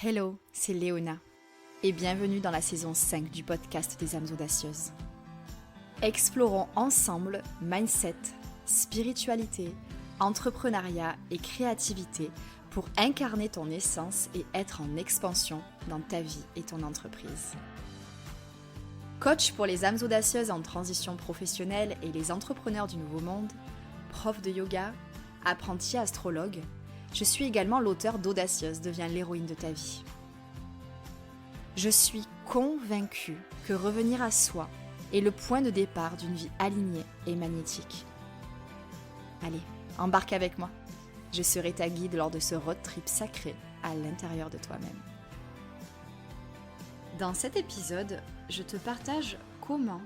Hello, c'est Léona et bienvenue dans la saison 5 du podcast des âmes audacieuses. Explorons ensemble mindset, spiritualité, entrepreneuriat et créativité pour incarner ton essence et être en expansion dans ta vie et ton entreprise. Coach pour les âmes audacieuses en transition professionnelle et les entrepreneurs du nouveau monde, prof de yoga, apprenti astrologue, je suis également l'auteur d'Audacieuse devient l'héroïne de ta vie. Je suis convaincue que revenir à soi est le point de départ d'une vie alignée et magnétique. Allez, embarque avec moi. Je serai ta guide lors de ce road trip sacré à l'intérieur de toi-même. Dans cet épisode, je te partage comment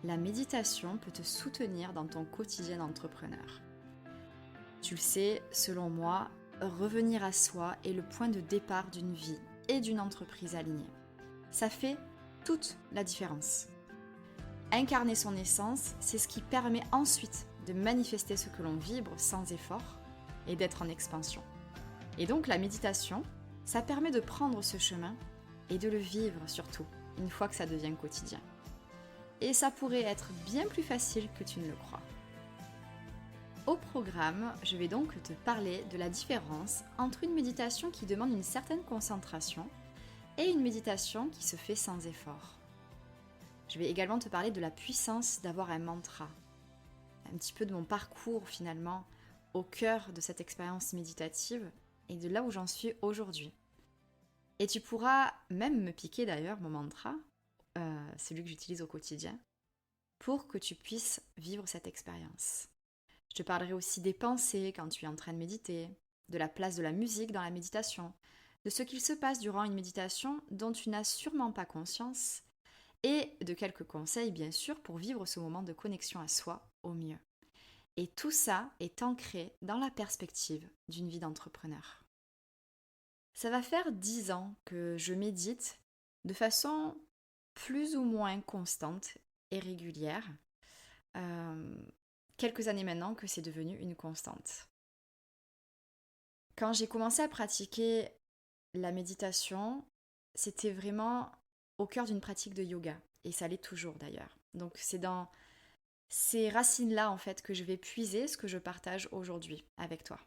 la méditation peut te soutenir dans ton quotidien d'entrepreneur. Tu le sais, selon moi, revenir à soi est le point de départ d'une vie et d'une entreprise alignée. Ça fait toute la différence. Incarner son essence, c'est ce qui permet ensuite de manifester ce que l'on vibre sans effort et d'être en expansion. Et donc la méditation, ça permet de prendre ce chemin et de le vivre surtout, une fois que ça devient quotidien. Et ça pourrait être bien plus facile que tu ne le crois. Au programme, je vais donc te parler de la différence entre une méditation qui demande une certaine concentration et une méditation qui se fait sans effort. Je vais également te parler de la puissance d'avoir un mantra, un petit peu de mon parcours finalement au cœur de cette expérience méditative et de là où j'en suis aujourd'hui. Et tu pourras même me piquer d'ailleurs mon mantra, celui que j'utilise au quotidien, pour que tu puisses vivre cette expérience. Je te parlerai aussi des pensées quand tu es en train de méditer, de la place de la musique dans la méditation, de ce qu'il se passe durant une méditation dont tu n'as sûrement pas conscience, et de quelques conseils bien sûr pour vivre ce moment de connexion à soi au mieux. Et tout ça est ancré dans la perspective d'une vie d'entrepreneur. Ça va faire 10 ans que je médite de façon plus ou moins constante et régulière. Quelques années maintenant que c'est devenu une constante. Quand j'ai commencé à pratiquer la méditation, c'était vraiment au cœur d'une pratique de yoga, et ça l'est toujours d'ailleurs. Donc c'est dans ces racines-là en fait que je vais puiser ce que je partage aujourd'hui avec toi.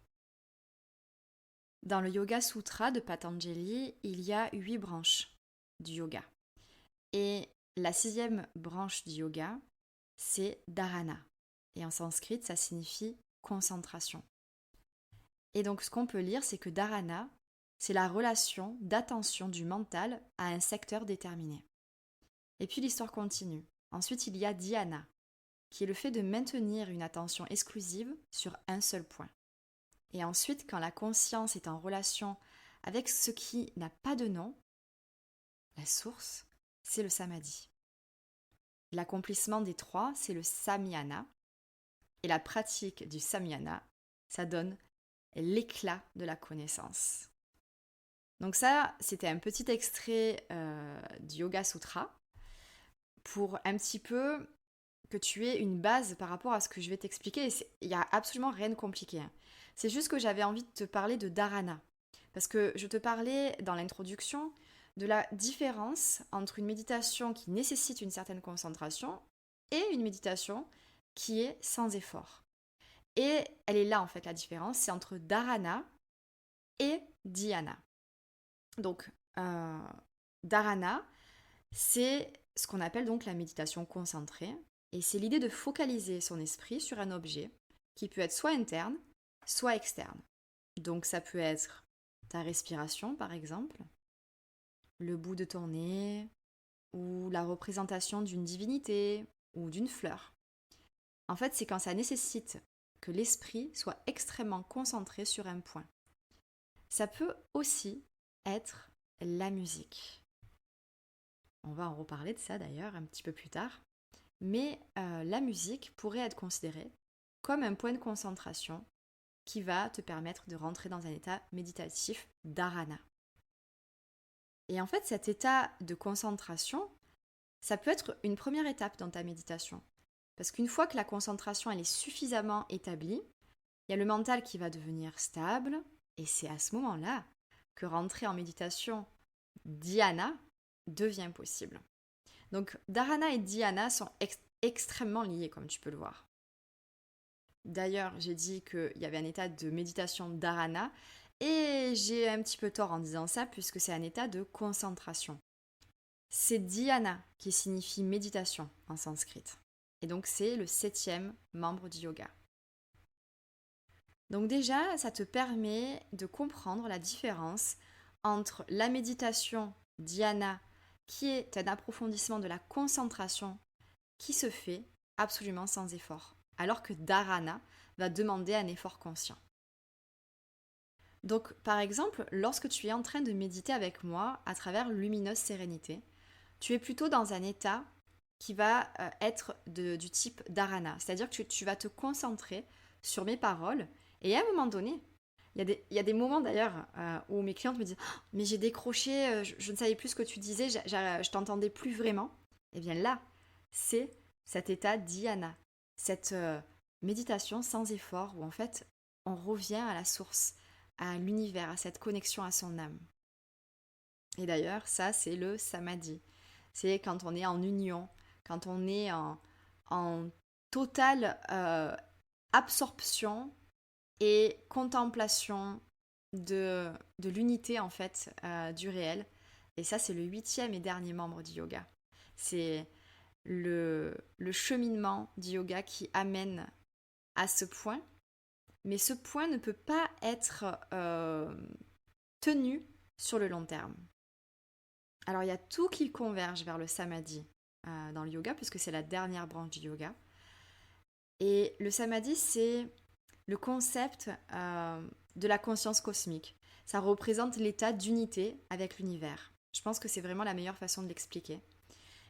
Dans le Yoga Sutra de Patanjali, il y a 8 branches du yoga. Et la 6e branche du yoga, c'est Dharana. Et en sanskrit, ça signifie concentration. Et donc, ce qu'on peut lire, c'est que Dharana, c'est la relation d'attention du mental à un secteur déterminé. Et puis, l'histoire continue. Ensuite, il y a Dhyana, qui est le fait de maintenir une attention exclusive sur un seul point. Et ensuite, quand la conscience est en relation avec ce qui n'a pas de nom, la source, c'est le samadhi. L'accomplissement des 3, c'est le samyana. Et la pratique du samyana, ça donne l'éclat de la connaissance. Donc ça, c'était un petit extrait du Yoga Sutra pour un petit peu que tu aies une base par rapport à ce que je vais t'expliquer. Il n'y a absolument rien de compliqué. C'est juste que j'avais envie de te parler de Dharana. Parce que je te parlais dans l'introduction de la différence entre une méditation qui nécessite une certaine concentration et une méditation qui est sans effort. Et elle est là en fait la différence, c'est entre Dharana et Dhyana. Donc Dharana, c'est ce qu'on appelle donc la méditation concentrée, et c'est l'idée de focaliser son esprit sur un objet qui peut être soit interne, soit externe. Donc ça peut être ta respiration par exemple, le bout de ton nez, ou la représentation d'une divinité ou d'une fleur. En fait, c'est quand ça nécessite que l'esprit soit extrêmement concentré sur un point. Ça peut aussi être la musique. On va en reparler de ça d'ailleurs un petit peu plus tard. Mais la musique pourrait être considérée comme un point de concentration qui va te permettre de rentrer dans un état méditatif dharana. Et en fait, cet état de concentration, ça peut être une première étape dans ta méditation. Parce qu'une fois que la concentration elle est suffisamment établie, il y a le mental qui va devenir stable, et c'est à ce moment-là que rentrer en méditation dhyana devient possible. Donc dharana et dhyana sont extrêmement liés, comme tu peux le voir. D'ailleurs, j'ai dit qu'il y avait un état de méditation dharana, et j'ai un petit peu tort en disant ça, puisque c'est un état de concentration. C'est dhyana qui signifie méditation en sanskrit. Et donc c'est le 7e membre du yoga. Donc déjà, ça te permet de comprendre la différence entre la méditation dhyana, qui est un approfondissement de la concentration qui se fait absolument sans effort, alors que dharana va demander un effort conscient. Donc par exemple, lorsque tu es en train de méditer avec moi à travers lumineuse sérénité, tu es plutôt dans un état qui va être du type dharana, c'est-à-dire que tu vas te concentrer sur mes paroles, et à un moment donné, il y a des moments d'ailleurs où mes clientes me disent oh, mais j'ai décroché, je ne savais plus ce que tu disais, je t'entendais plus vraiment. Et bien là, c'est cet état dhyana, cette méditation sans effort où en fait on revient à la source, à l'univers, à cette connexion à son âme. Et d'ailleurs, ça c'est le samadhi. C'est quand on est en union, quand on est en totale absorption et contemplation de l'unité en fait du réel. Et ça, c'est le 8e et dernier membre du yoga. C'est le cheminement du yoga qui amène à ce point, mais ce point ne peut pas être tenu sur le long terme. Alors, il y a tout qui converge vers le samadhi dans le yoga, puisque c'est la dernière branche du yoga. Et le samadhi, c'est le concept de la conscience cosmique. Ça représente l'état d'unité avec l'univers. Je pense que c'est vraiment la meilleure façon de l'expliquer.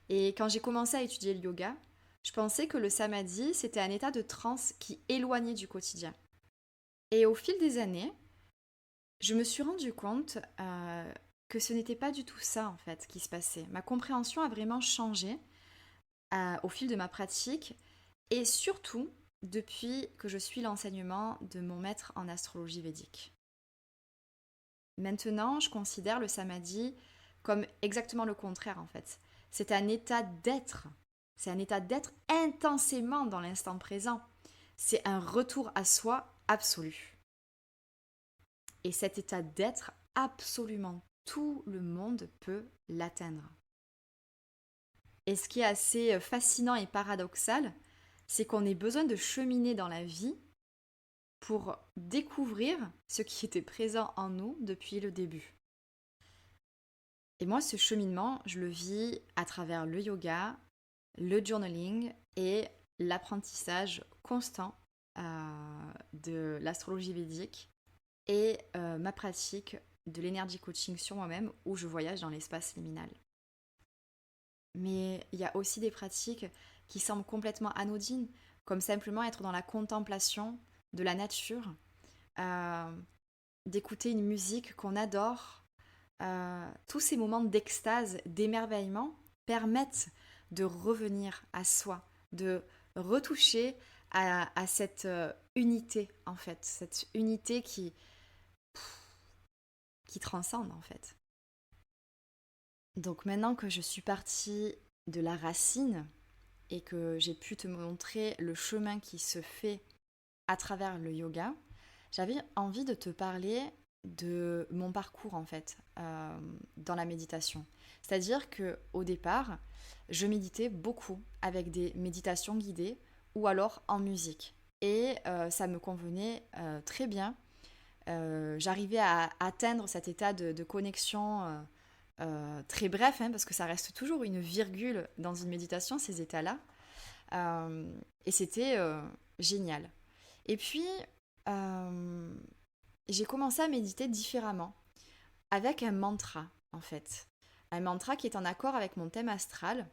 Et quand j'ai commencé à étudier le yoga, je pensais que le samadhi, c'était un état de transe qui éloignait du quotidien. Et au fil des années, je me suis rendu compte que ce n'était pas du tout ça, en fait, qui se passait. Ma compréhension a vraiment changé au fil de ma pratique, et surtout depuis que je suis l'enseignement de mon maître en astrologie védique. Maintenant, je considère le samadhi comme exactement le contraire, en fait. C'est un état d'être. C'est un état d'être intensément dans l'instant présent. C'est un retour à soi absolu. Et cet état d'être, absolument tout le monde peut l'atteindre. Et ce qui est assez fascinant et paradoxal, c'est qu'on ait besoin de cheminer dans la vie pour découvrir ce qui était présent en nous depuis le début. Et moi, ce cheminement, je le vis à travers le yoga, le journaling et l'apprentissage constant de l'astrologie védique et ma pratique de l'énergie coaching sur moi-même où je voyage dans l'espace liminal. Mais il y a aussi des pratiques qui semblent complètement anodines, comme simplement être dans la contemplation de la nature, d'écouter une musique qu'on adore. Tous ces moments d'extase, d'émerveillement permettent de revenir à soi, de retoucher à cette unité, en fait, cette unité qui transcende, en fait. Donc maintenant que je suis partie de la racine et que j'ai pu te montrer le chemin qui se fait à travers le yoga, j'avais envie de te parler de mon parcours en fait dans la méditation. C'est-à-dire que au départ, je méditais beaucoup avec des méditations guidées ou alors en musique. Et ça me convenait très bien. J'arrivais à atteindre cet état de connexion très bref, hein, parce que ça reste toujours une virgule dans une méditation, ces états-là. Et c'était génial. Et puis, j'ai commencé à méditer différemment, avec un mantra, en fait. Un mantra qui est en accord avec mon thème astral,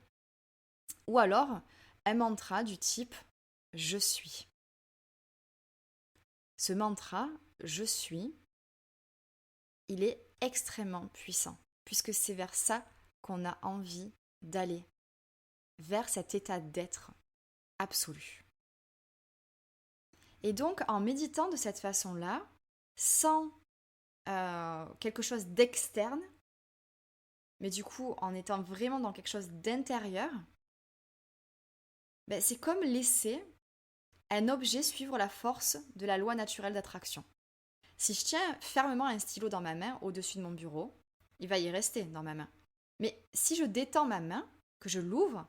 ou alors un mantra du type « je suis ». Ce mantra « je suis », il est extrêmement puissant, puisque c'est vers ça qu'on a envie d'aller, vers cet état d'être absolu. Et donc, en méditant de cette façon-là, sans quelque chose d'externe, mais du coup, en étant vraiment dans quelque chose d'intérieur, c'est comme laisser un objet suivre la force de la loi naturelle d'attraction. Si je tiens fermement un stylo dans ma main au-dessus de mon bureau, il va y rester dans ma main. Mais si je détends ma main, que je l'ouvre,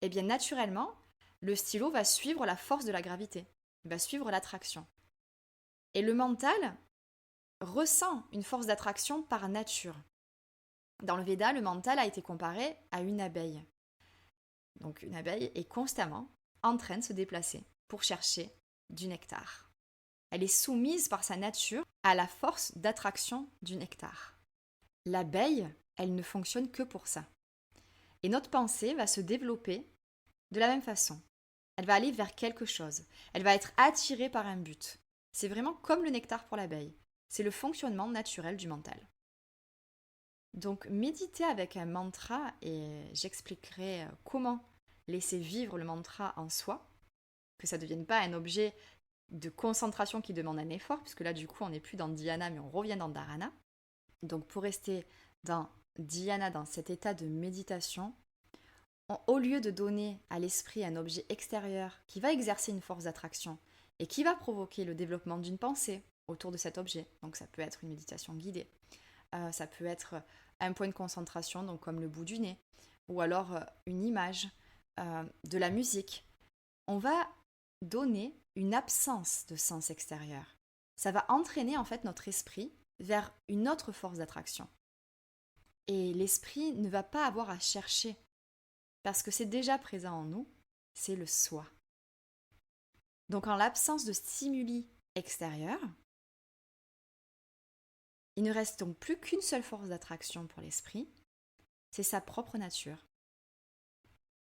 eh bien naturellement, le stylo va suivre la force de la gravité. Il va suivre l'attraction. Et le mental ressent une force d'attraction par nature. Dans le Veda, le mental a été comparé à une abeille. Donc une abeille est constamment en train de se déplacer pour chercher du nectar. Elle est soumise par sa nature à la force d'attraction du nectar. L'abeille, elle ne fonctionne que pour ça. Et notre pensée va se développer de la même façon. Elle va aller vers quelque chose. Elle va être attirée par un but. C'est vraiment comme le nectar pour l'abeille. C'est le fonctionnement naturel du mental. Donc méditer avec un mantra, et j'expliquerai comment laisser vivre le mantra en soi, que ça ne devienne pas un objet de concentration qui demande un effort, puisque là du coup on n'est plus dans dhyana mais on revient dans dharana. Donc pour rester dans dhyana, dans cet état de méditation, au lieu de donner à l'esprit un objet extérieur qui va exercer une force d'attraction et qui va provoquer le développement d'une pensée autour de cet objet, donc ça peut être une méditation guidée, ça peut être un point de concentration, donc comme le bout du nez, ou alors une image, de la musique. On va donner une absence de sens extérieur. Ça va entraîner en fait notre esprit vers une autre force d'attraction. Et l'esprit ne va pas avoir à chercher, parce que c'est déjà présent en nous, c'est le soi. Donc en l'absence de stimuli extérieurs, il ne reste donc plus qu'une seule force d'attraction pour l'esprit, c'est sa propre nature.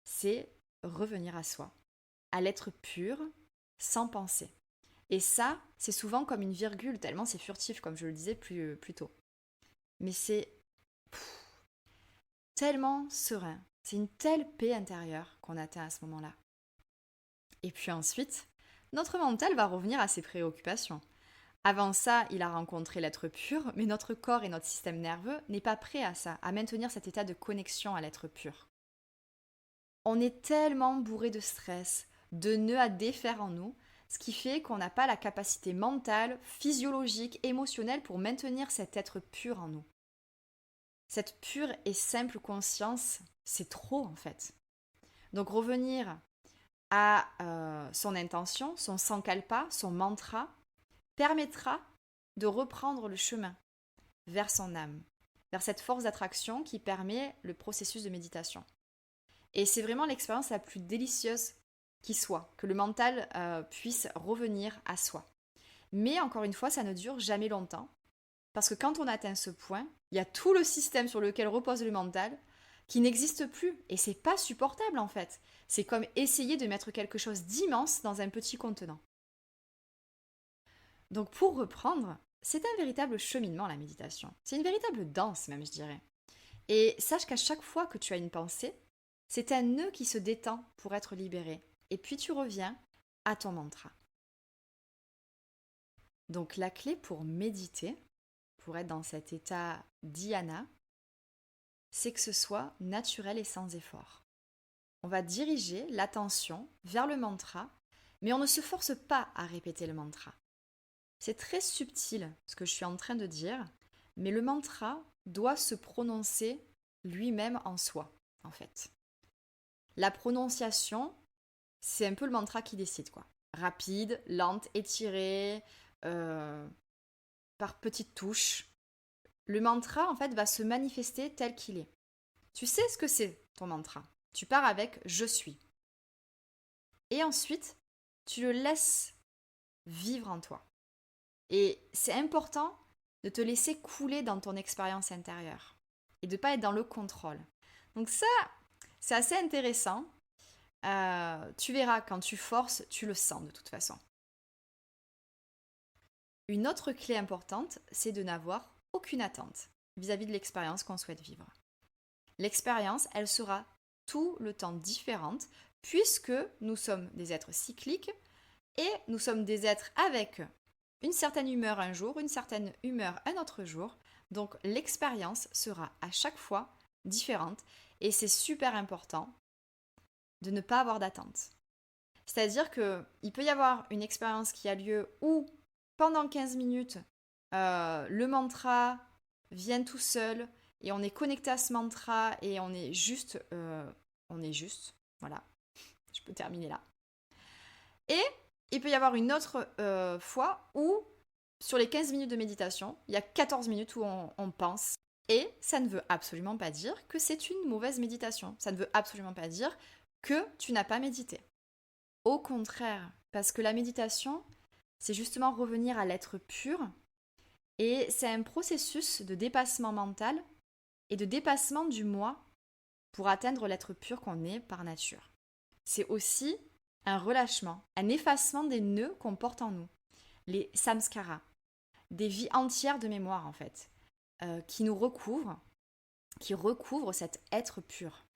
C'est revenir à soi, à l'être pur, sans penser. Et ça, c'est souvent comme une virgule, tellement c'est furtif, comme je le disais plus tôt. Mais c'est tellement serein, c'est une telle paix intérieure qu'on atteint à ce moment-là. Et puis ensuite, notre mental va revenir à ses préoccupations. Avant ça, il a rencontré l'être pur, mais notre corps et notre système nerveux n'est pas prêt à ça, à maintenir cet état de connexion à l'être pur. On est tellement bourré de stress, de nœuds à défaire en nous, ce qui fait qu'on n'a pas la capacité mentale, physiologique, émotionnelle pour maintenir cet être pur en nous. Cette pure et simple conscience, c'est trop en fait. Donc revenir à son intention, son sankalpa, son mantra, permettra de reprendre le chemin vers son âme, vers cette force d'attraction qui permet le processus de méditation. Et c'est vraiment l'expérience la plus délicieuse qui soit, que le mental puisse revenir à soi. Mais encore une fois, ça ne dure jamais longtemps, parce que quand on atteint ce point, il y a tout le système sur lequel repose le mental qui n'existe plus, et c'est pas supportable en fait. C'est comme essayer de mettre quelque chose d'immense dans un petit contenant. Donc pour reprendre, c'est un véritable cheminement la méditation. C'est une véritable danse même, je dirais. Et sache qu'à chaque fois que tu as une pensée, c'est un nœud qui se détend pour être libéré. Et puis tu reviens à ton mantra. Donc la clé pour méditer, pour être dans cet état dhyana, c'est que ce soit naturel et sans effort. On va diriger l'attention vers le mantra, mais on ne se force pas à répéter le mantra. C'est très subtil ce que je suis en train de dire, mais le mantra doit se prononcer lui-même en soi, en fait. La prononciation, c'est un peu le mantra qui décide, quoi. Rapide, lente, étirée, par petites touches. Le mantra, en fait, va se manifester tel qu'il est. Tu sais ce que c'est, ton mantra. Tu pars avec « je suis ». Et ensuite, tu le laisses vivre en toi. Et c'est important de te laisser couler dans ton expérience intérieure et de ne pas être dans le contrôle. Donc ça, c'est assez intéressant. Tu verras, quand tu forces, tu le sens de toute façon. Une autre clé importante, c'est de n'avoir aucune attente vis-à-vis de l'expérience qu'on souhaite vivre. L'expérience, elle sera tout le temps différente puisque nous sommes des êtres cycliques et nous sommes des êtres avec une certaine humeur un jour, une certaine humeur un autre jour. Donc l'expérience sera à chaque fois différente et c'est super important de ne pas avoir d'attente. C'est-à-dire qu'il peut y avoir une expérience qui a lieu où pendant 15 minutes, le mantra vient tout seul et on est connecté à ce mantra et on est juste, voilà, je peux terminer là. Et il peut y avoir une autre fois où, sur les 15 minutes de méditation, il y a 14 minutes où on pense. Et ça ne veut absolument pas dire que c'est une mauvaise méditation. Ça ne veut absolument pas dire que tu n'as pas médité. Au contraire, parce que la méditation, c'est justement revenir à l'être pur. Et c'est un processus de dépassement mental et de dépassement du moi pour atteindre l'être pur qu'on est par nature. C'est aussi un relâchement, un effacement des nœuds qu'on porte en nous, les samskaras, des vies entières de mémoire en fait, qui nous recouvrent, qui recouvrent cet être pur.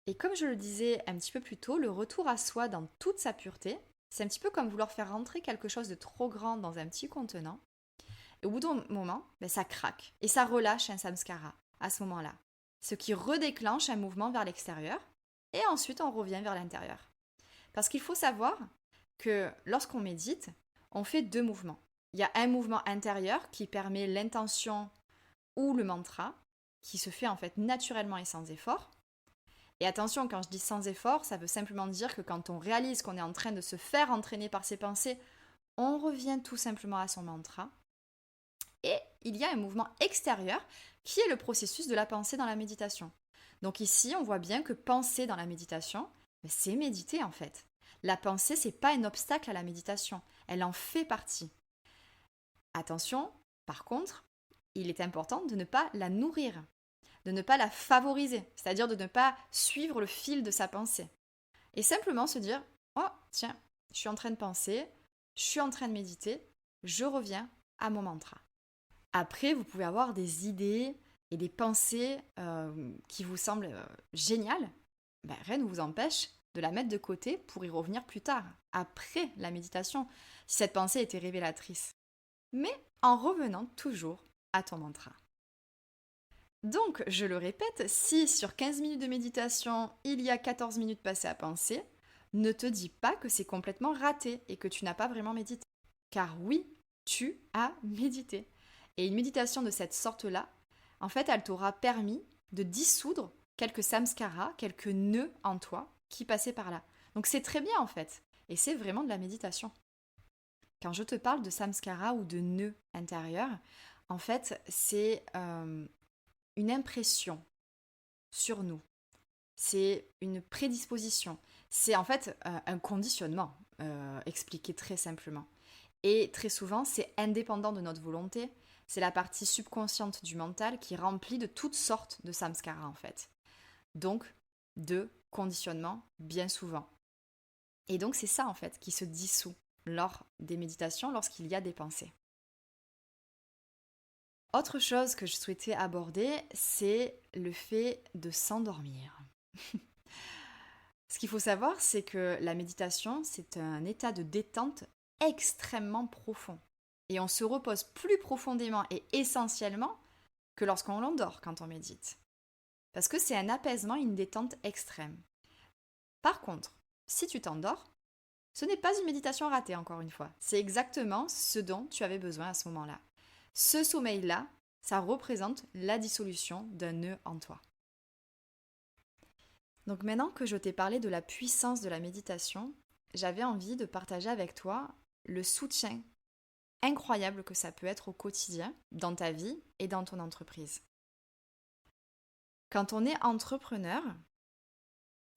Et comme je le disais un petit peu plus tôt, le retour à soi dans toute sa pureté, c'est un petit peu comme vouloir faire rentrer quelque chose de trop grand dans un petit contenant. Et au bout d'un moment, ça craque et ça relâche un samskara à ce moment-là, ce qui redéclenche un mouvement vers l'extérieur et ensuite on revient vers l'intérieur. Parce qu'il faut savoir que lorsqu'on médite, on fait deux mouvements. Il y a un mouvement intérieur qui permet l'intention ou le mantra, qui se fait en fait naturellement et sans effort. Et attention, quand je dis sans effort, ça veut simplement dire que quand on réalise qu'on est en train de se faire entraîner par ses pensées, on revient tout simplement à son mantra. Et il y a un mouvement extérieur qui est le processus de la pensée dans la méditation. Donc ici, on voit bien que penser dans la méditation, c'est méditer en fait. La pensée, c'est pas un obstacle à la méditation, elle en fait partie. Attention, par contre, il est important de ne pas la nourrir, de ne pas la favoriser, c'est-à-dire de ne pas suivre le fil de sa pensée. Et simplement se dire, oh tiens, je suis en train de penser, je suis en train de méditer, je reviens à mon mantra. Après, vous pouvez avoir des idées et des pensées qui vous semblent géniales. Rien ne vous empêche de la mettre de côté pour y revenir plus tard, après la méditation, si cette pensée était révélatrice. Mais en revenant toujours à ton mantra. Donc, je le répète, si sur 15 minutes de méditation, il y a 14 minutes passées à penser, ne te dis pas que c'est complètement raté et que tu n'as pas vraiment médité. Car oui, tu as médité. Et une méditation de cette sorte-là, en fait, elle t'aura permis de dissoudre quelques samskaras, quelques nœuds en toi qui passaient par là. Donc c'est très bien en fait. Et c'est vraiment de la méditation. Quand je te parle de samskara ou de nœuds intérieurs, en fait, c'est une impression sur nous. C'est une prédisposition. C'est en fait un conditionnement, expliqué très simplement. Et très souvent, c'est indépendant de notre volonté. C'est la partie subconsciente du mental qui est remplie de toutes sortes de samskaras en fait. Donc, de conditionnement bien souvent. Et donc, c'est ça en fait qui se dissout lors des méditations, lorsqu'il y a des pensées. Autre chose que je souhaitais aborder, c'est le fait de s'endormir. Ce qu'il faut savoir, c'est que la méditation, c'est un état de détente extrêmement profond. Et on se repose plus profondément et essentiellement que lorsqu'on l'endort quand on médite. Parce que c'est un apaisement, une détente extrême. Par contre, si tu t'endors, ce n'est pas une méditation ratée, encore une fois. C'est exactement ce dont tu avais besoin à ce moment-là. Ce sommeil-là, ça représente la dissolution d'un nœud en toi. Donc maintenant que je t'ai parlé de la puissance de la méditation, j'avais envie de partager avec toi le soutien incroyable que ça peut être au quotidien, dans ta vie et dans ton entreprise. Quand on est entrepreneur,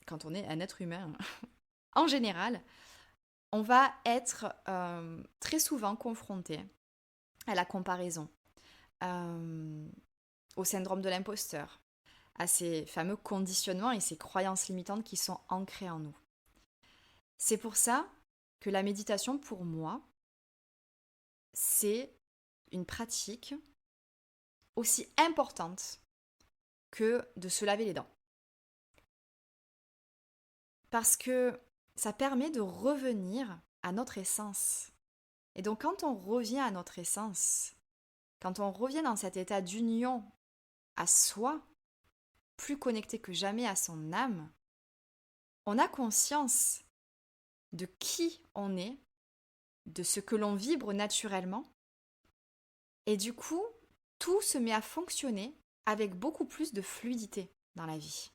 quand on est un être humain en général, on va être très souvent confronté à la comparaison, au syndrome de l'imposteur, à ces fameux conditionnements et ces croyances limitantes qui sont ancrées en nous. C'est pour ça que la méditation, pour moi, c'est une pratique aussi importante que de se laver les dents. Parce que ça permet de revenir à notre essence, Et donc quand on revient à notre essence, quand on revient dans cet état d'union à soi, plus connecté que jamais à son âme, on a conscience de qui on est, de ce que l'on vibre naturellement, et du coup, tout se met à fonctionner avec beaucoup plus de fluidité dans la vie.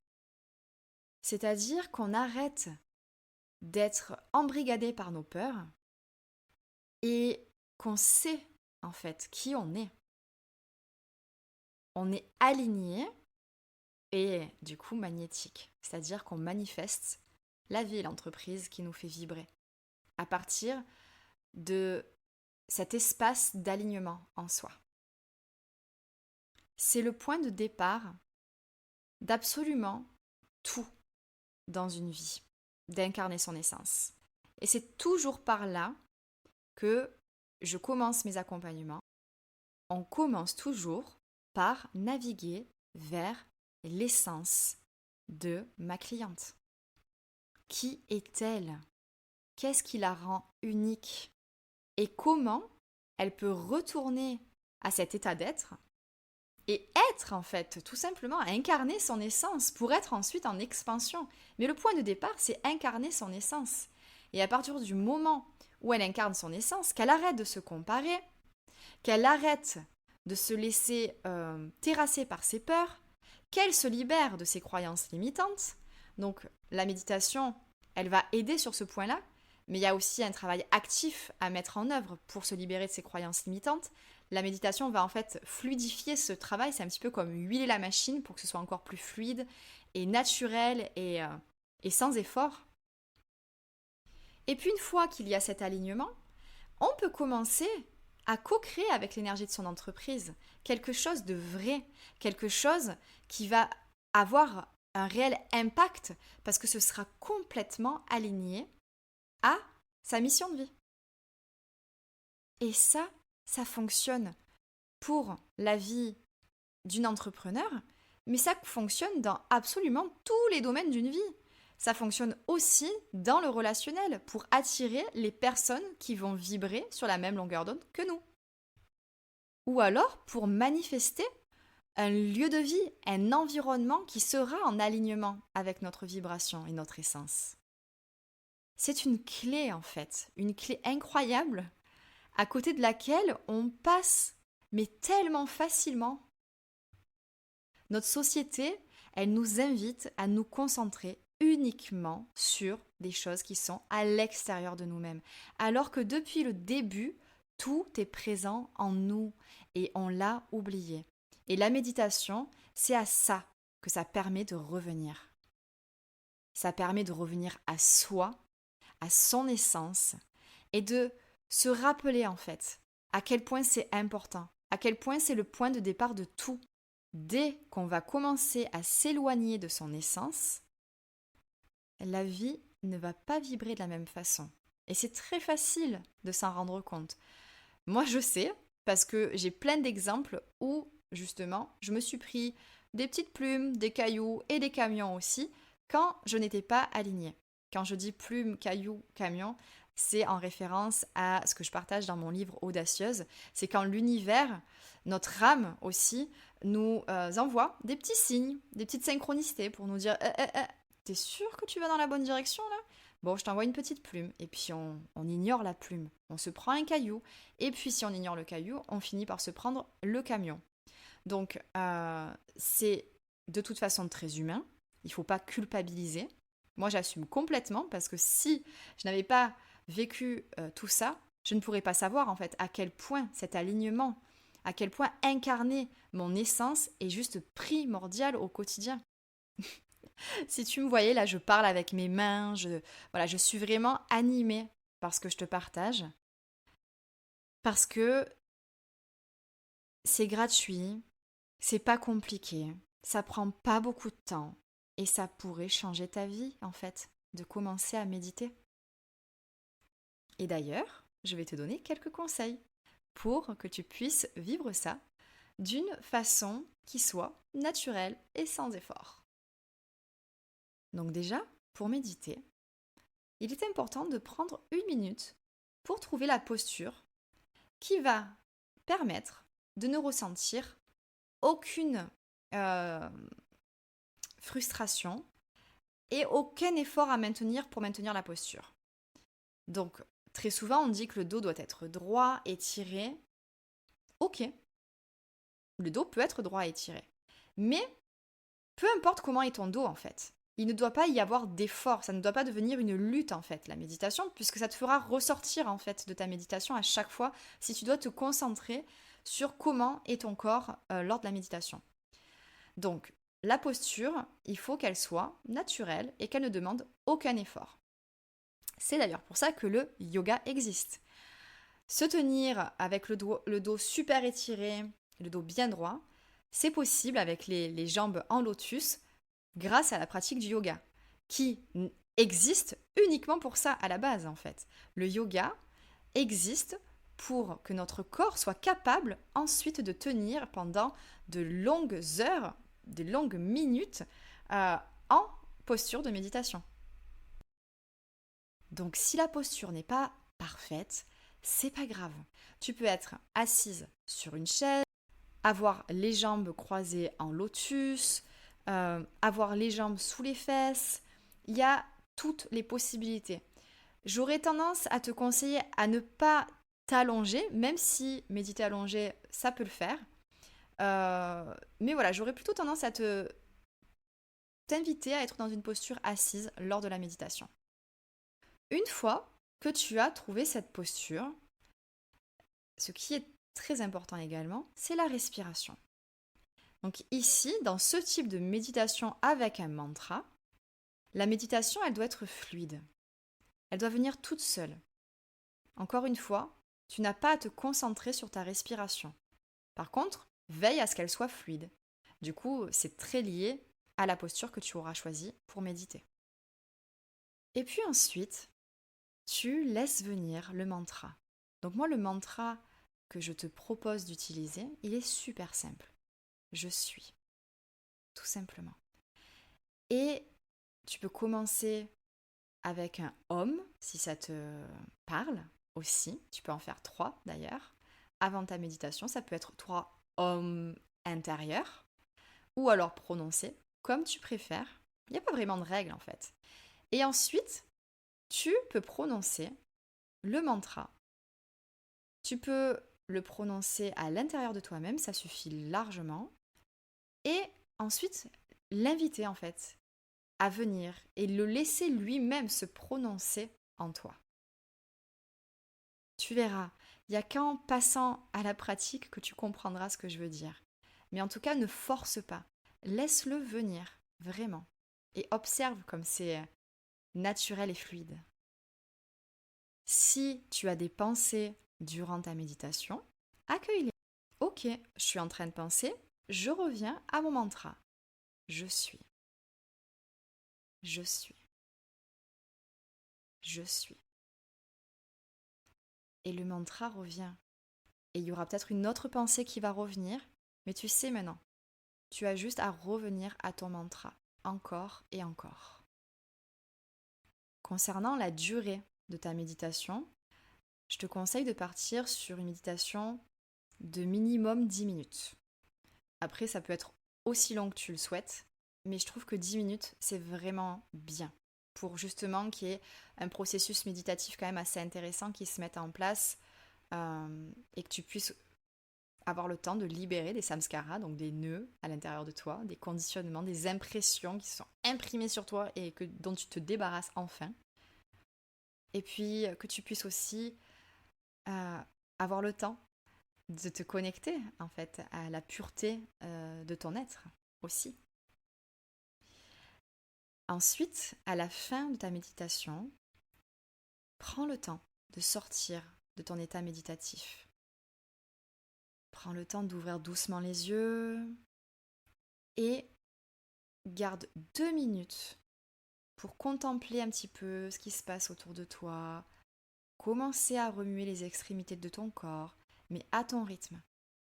C'est-à-dire qu'on arrête d'être embrigadé par nos peurs et qu'on sait en fait qui on est. On est aligné et du coup magnétique, c'est-à-dire qu'on manifeste la vie et l'entreprise qui nous fait vibrer à partir de cet espace d'alignement en soi. C'est le point de départ d'absolument tout dans une vie, d'incarner son essence. Et c'est toujours par là que je commence mes accompagnements. On commence toujours par naviguer vers l'essence de ma cliente. Qui est-elle? Qu'est-ce qui la rend unique? Et comment elle peut retourner à cet état d'être et être en fait, tout simplement, incarner son essence pour être ensuite en expansion. Mais le point de départ, c'est incarner son essence. Et à partir du moment où elle incarne son essence, qu'elle arrête de se comparer, qu'elle arrête de se laisser terrasser par ses peurs, qu'elle se libère de ses croyances limitantes. Donc la méditation, elle va aider sur ce point-là, mais il y a aussi un travail actif à mettre en œuvre pour se libérer de ses croyances limitantes. La méditation va en fait fluidifier ce travail, c'est un petit peu comme huiler la machine pour que ce soit encore plus fluide et naturel et sans effort. Et puis une fois qu'il y a cet alignement, on peut commencer à co-créer avec l'énergie de son entreprise quelque chose de vrai, quelque chose qui va avoir un réel impact parce que ce sera complètement aligné à sa mission de vie. Et ça fonctionne pour la vie d'une entrepreneur, mais ça fonctionne dans absolument tous les domaines d'une vie. Ça fonctionne aussi dans le relationnel pour attirer les personnes qui vont vibrer sur la même longueur d'onde que nous. Ou alors pour manifester un lieu de vie, un environnement qui sera en alignement avec notre vibration et notre essence. C'est une clé en fait, une clé incroyable à côté de laquelle on passe, mais tellement facilement. Notre société, elle nous invite à nous concentrer uniquement sur des choses qui sont à l'extérieur de nous-mêmes. Alors que depuis le début, tout est présent en nous et on l'a oublié. Et la méditation, c'est à ça que ça permet de revenir. Ça permet de revenir à soi, à son essence et de se rappeler en fait à quel point c'est important, à quel point c'est le point de départ de tout. Dès qu'on va commencer à s'éloigner de son essence, la vie ne va pas vibrer de la même façon. Et c'est très facile de s'en rendre compte. Moi, je sais, parce que j'ai plein d'exemples où, justement, je me suis pris des petites plumes, des cailloux et des camions aussi, quand je n'étais pas alignée. Quand je dis plumes, cailloux, camions, c'est en référence à ce que je partage dans mon livre Audacieuse. C'est quand l'univers, notre âme aussi, nous envoie des petits signes, des petites synchronicités pour nous dire t'es sûr que tu vas dans la bonne direction là? Bon, je t'envoie une petite plume. Et puis on ignore la plume. On se prend un caillou. Et puis si on ignore le caillou, on finit par se prendre le camion. Donc c'est de toute façon très humain. Il ne faut pas culpabiliser. Moi, j'assume complètement parce que si je n'avais pas vécu tout ça, je ne pourrais pas savoir en fait à quel point cet alignement, à quel point incarner mon essence est juste primordial au quotidien. Si tu me voyais, là, je parle avec mes mains, je suis vraiment animée par ce que je te partage. Parce que c'est gratuit, c'est pas compliqué, ça prend pas beaucoup de temps et ça pourrait changer ta vie, en fait, de commencer à méditer. Et d'ailleurs, je vais te donner quelques conseils pour que tu puisses vivre ça d'une façon qui soit naturelle et sans effort. Donc déjà, pour méditer, il est important de prendre 1 minute pour trouver la posture qui va permettre de ne ressentir aucune frustration et aucun effort à maintenir pour maintenir la posture. Donc, très souvent, on dit que le dos doit être droit, étiré. Ok, le dos peut être droit et étiré. Mais peu importe comment est ton dos, en fait. Il ne doit pas y avoir d'effort, ça ne doit pas devenir une lutte, en fait, la méditation, puisque ça te fera ressortir, en fait, de ta méditation à chaque fois si tu dois te concentrer sur comment est ton corps lors de la méditation. Donc, la posture, il faut qu'elle soit naturelle et qu'elle ne demande aucun effort. C'est d'ailleurs pour ça que le yoga existe. Se tenir avec le dos super étiré, le dos bien droit, c'est possible avec les jambes en lotus grâce à la pratique du yoga, qui existe uniquement pour ça à la base en fait. Le yoga existe pour que notre corps soit capable ensuite de tenir pendant de longues heures, de longues minutes en posture de méditation. Donc si la posture n'est pas parfaite, c'est pas grave. Tu peux être assise sur une chaise, avoir les jambes croisées en lotus, avoir les jambes sous les fesses. Il y a toutes les possibilités. J'aurais tendance à te conseiller à ne pas t'allonger, même si méditer allongé, ça peut le faire. Mais voilà, j'aurais plutôt tendance à t'inviter à être dans une posture assise lors de la méditation. Une fois que tu as trouvé cette posture, ce qui est très important également, c'est la respiration. Donc ici, dans ce type de méditation avec un mantra, la méditation, elle doit être fluide. Elle doit venir toute seule. Encore une fois, tu n'as pas à te concentrer sur ta respiration. Par contre, veille à ce qu'elle soit fluide. Du coup, c'est très lié à la posture que tu auras choisie pour méditer. Et puis ensuite, tu laisses venir le mantra. Donc moi, le mantra que je te propose d'utiliser, il est super simple. Je suis, tout simplement. Et tu peux commencer avec un Om, si ça te parle aussi. Tu peux en faire 3 d'ailleurs. Avant ta méditation, ça peut être 3 Om intérieurs, ou alors prononcer comme tu préfères. Il n'y a pas vraiment de règle en fait. Et ensuite, tu peux prononcer le mantra. Tu peux le prononcer à l'intérieur de toi-même, ça suffit largement. Et ensuite, l'inviter en fait à venir et le laisser lui-même se prononcer en toi. Tu verras, il n'y a qu'en passant à la pratique que tu comprendras ce que je veux dire. Mais en tout cas, ne force pas. Laisse-le venir, vraiment. Et observe comme c'est naturel et fluide. Si tu as des pensées durant ta méditation, accueille-les. Ok, je suis en train de penser, je reviens à mon mantra. Je suis. Je suis. Je suis. Et le mantra revient. Et il y aura peut-être une autre pensée qui va revenir, mais tu sais maintenant. Tu as juste à revenir à ton mantra, encore et encore. Concernant la durée de ta méditation, je te conseille de partir sur une méditation de minimum 10 minutes. Après, ça peut être aussi long que tu le souhaites, mais je trouve que 10 minutes, c'est vraiment bien pour justement qu'il y ait un processus méditatif quand même assez intéressant qui se mette en place et que tu puisses avoir le temps de libérer des samskaras, donc des nœuds à l'intérieur de toi, des conditionnements, des impressions qui sont imprimées sur toi et dont tu te débarrasses enfin. Et puis que tu puisses aussi avoir le temps de te connecter en fait à la pureté de ton être aussi. Ensuite, à la fin de ta méditation, prends le temps de sortir de ton état méditatif. Prends le temps d'ouvrir doucement les yeux et garde 2 minutes pour contempler un petit peu ce qui se passe autour de toi, commencer à remuer les extrémités de ton corps, mais à ton rythme.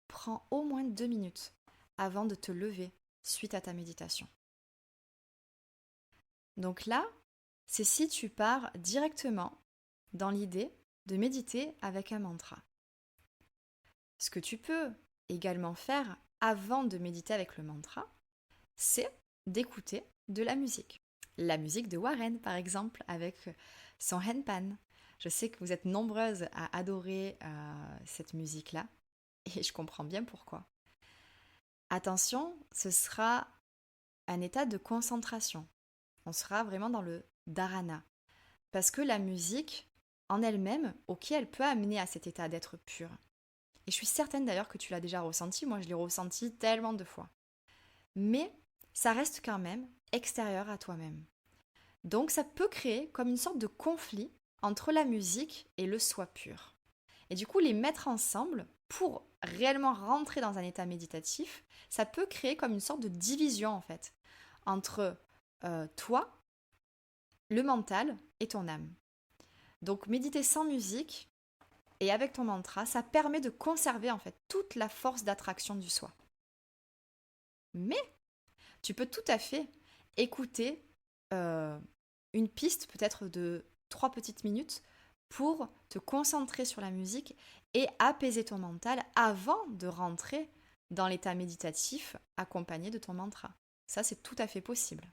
Prends au moins 2 minutes avant de te lever suite à ta méditation. Donc là, c'est si tu pars directement dans l'idée de méditer avec un mantra. ce que tu peux également faire avant de méditer avec le mantra, c'est d'écouter de la musique. La musique de Warren, par exemple, avec son handpan. Je sais que vous êtes nombreuses à adorer cette musique-là, et je comprends bien pourquoi. Attention, ce sera un état de concentration. On sera vraiment dans le dharana. Parce que la musique, en elle-même, ok, elle peut amener à cet état d'être pur. Et je suis certaine d'ailleurs que tu l'as déjà ressenti, moi je l'ai ressenti tellement de fois. Mais ça reste quand même extérieur à toi-même. Donc ça peut créer comme une sorte de conflit entre la musique et le soi pur. Et du coup, les mettre ensemble pour réellement rentrer dans un état méditatif, ça peut créer comme une sorte de division en fait entre toi, le mental et ton âme. Donc méditer sans musique et avec ton mantra, ça permet de conserver en fait toute la force d'attraction du soi. Mais tu peux tout à fait écouter une piste peut-être de 3 petites minutes pour te concentrer sur la musique et apaiser ton mental avant de rentrer dans l'état méditatif accompagné de ton mantra. Ça, c'est tout à fait possible.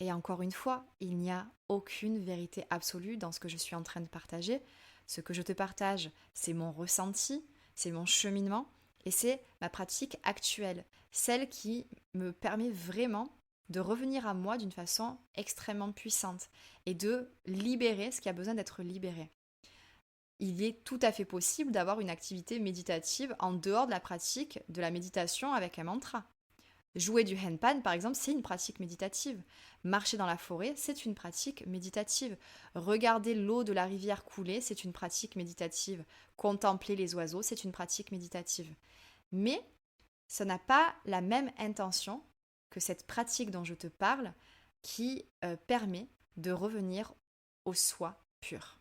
Et encore une fois, il n'y a aucune vérité absolue dans ce que je suis en train de partager. Ce que je te partage, c'est mon ressenti, c'est mon cheminement et c'est ma pratique actuelle, celle qui me permet vraiment de revenir à moi d'une façon extrêmement puissante et de libérer ce qui a besoin d'être libéré. Il est tout à fait possible d'avoir une activité méditative en dehors de la pratique de la méditation avec un mantra. Jouer du handpan, par exemple, c'est une pratique méditative. Marcher dans la forêt, c'est une pratique méditative. Regarder l'eau de la rivière couler, c'est une pratique méditative. Contempler les oiseaux, c'est une pratique méditative. Mais ça n'a pas la même intention que cette pratique dont je te parle qui permet de revenir au soi pur.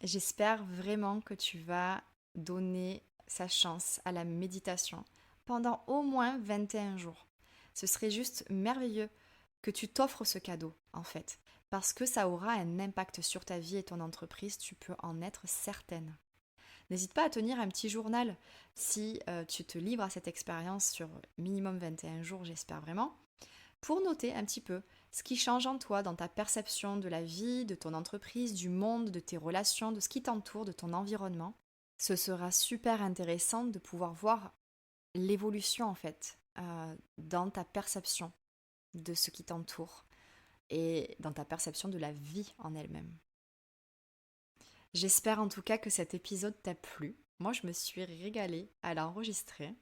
J'espère vraiment que tu vas donner sa chance à la méditation pendant au moins 21 jours. Ce serait juste merveilleux que tu t'offres ce cadeau, en fait, parce que ça aura un impact sur ta vie et ton entreprise, tu peux en être certaine. N'hésite pas à tenir un petit journal si tu te livres à cette expérience sur minimum 21 jours, j'espère vraiment, pour noter un petit peu ce qui change en toi, dans ta perception de la vie, de ton entreprise, du monde, de tes relations, de ce qui t'entoure, de ton environnement. Ce sera super intéressant de pouvoir voir l'évolution en fait dans ta perception de ce qui t'entoure et dans ta perception de la vie en elle-même. J'espère en tout cas que cet épisode t'a plu. Moi, je me suis régalée à l'enregistrer.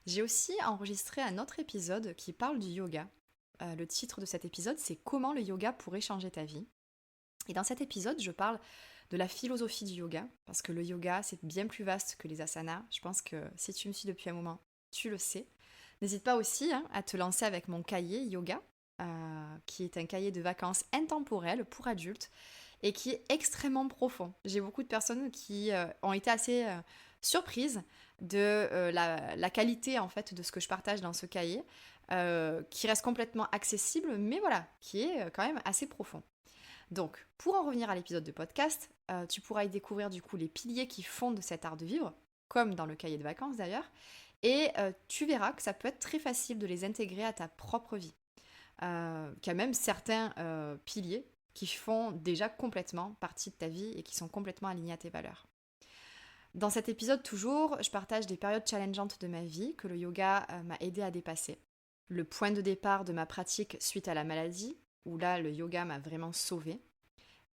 J'ai aussi enregistré un autre épisode qui parle du yoga. Le titre de cet épisode, c'est Comment le yoga pourrait changer ta vie. Et dans cet épisode, je parle de la philosophie du yoga, parce que le yoga, c'est bien plus vaste que les asanas. Je pense que si tu me suis depuis un moment, tu le sais. N'hésite pas aussi à te lancer avec mon cahier yoga, qui est un cahier de vacances intemporel pour adultes et qui est extrêmement profond. J'ai beaucoup de personnes qui ont été assez surprises de la qualité en fait de ce que je partage dans ce cahier, qui reste complètement accessible, mais voilà, qui est quand même assez profond. Donc, pour en revenir à l'épisode de podcast, tu pourras y découvrir du coup les piliers qui fondent cet art de vivre, comme dans le cahier de vacances d'ailleurs, et tu verras que ça peut être très facile de les intégrer à ta propre vie. Qu'il y a même certains piliers qui font déjà complètement partie de ta vie et qui sont complètement alignés à tes valeurs. Dans cet épisode toujours, je partage des périodes challengeantes de ma vie que le yoga m'a aidé à dépasser. Le point de départ de ma pratique suite à la maladie, où là le yoga m'a vraiment sauvée.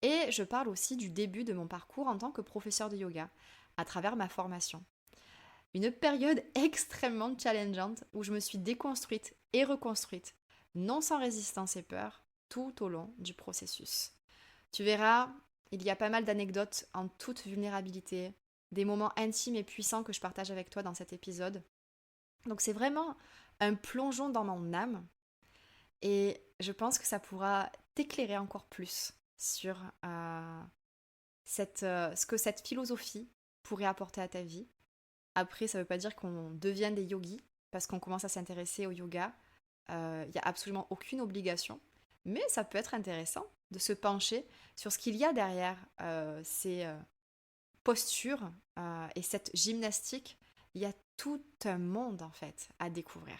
Et je parle aussi du début de mon parcours en tant que professeur de yoga, à travers ma formation. Une période extrêmement challengeante où je me suis déconstruite et reconstruite, non sans résistance et peur, tout au long du processus. Tu verras, il y a pas mal d'anecdotes en toute vulnérabilité, des moments intimes et puissants que je partage avec toi dans cet épisode. Donc c'est vraiment un plongeon dans mon âme et je pense que ça pourra t'éclairer encore plus sur ce que cette philosophie pourrait apporter à ta vie. Après, ça ne veut pas dire qu'on devient des yogis parce qu'on commence à s'intéresser au yoga. Il n'y a absolument aucune obligation, mais ça peut être intéressant de se pencher sur ce qu'il y a derrière posture et cette gymnastique, il y a tout un monde en fait à découvrir.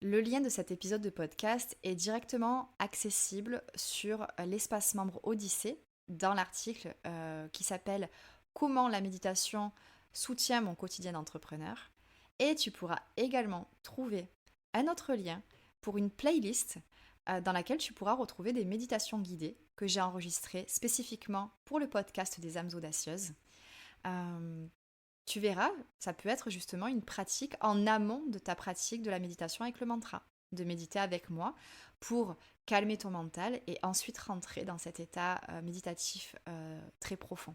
Le lien de cet épisode de podcast est directement accessible sur l'espace membre Odyssée dans l'article qui s'appelle Comment la méditation soutient mon quotidien d'entrepreneur. Et tu pourras également trouver un autre lien pour une playlist dans laquelle tu pourras retrouver des méditations guidées que j'ai enregistrées spécifiquement pour le podcast des âmes audacieuses. Tu verras, ça peut être justement une pratique en amont de ta pratique de la méditation avec le mantra, de méditer avec moi pour calmer ton mental et ensuite rentrer dans cet état méditatif très profond.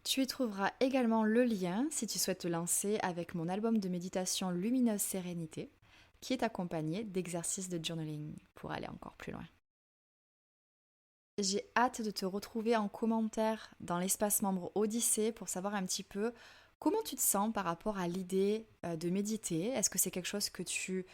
Tu y trouveras également le lien si tu souhaites te lancer avec mon album de méditation Lumineuse Sérénité, qui est accompagné d'exercices de journaling pour aller encore plus loin. J'ai hâte de te retrouver en commentaire dans l'espace membre Odyssée pour savoir un petit peu comment tu te sens par rapport à l'idée de méditer. Est-ce que c'est quelque chose que tu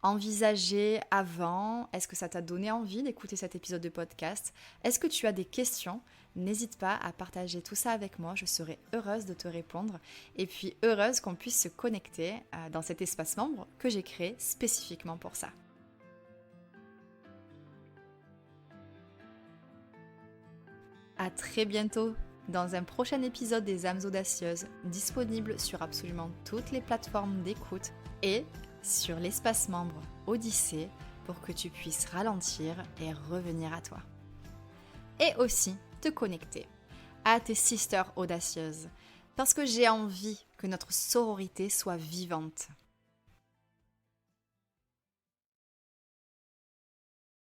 envisageais avant? Est-ce que ça t'a donné envie d'écouter cet épisode de podcast? Est-ce que tu as des questions? N'hésite pas à partager tout ça avec moi, je serai heureuse de te répondre et puis heureuse qu'on puisse se connecter dans cet espace membre que j'ai créé spécifiquement pour ça. À très bientôt dans un prochain épisode des âmes audacieuses, disponible sur absolument toutes les plateformes d'écoute et sur l'espace membre Odyssée pour que tu puisses ralentir et revenir à toi. Et aussi te connecter à tes sisters audacieuses parce que j'ai envie que notre sororité soit vivante.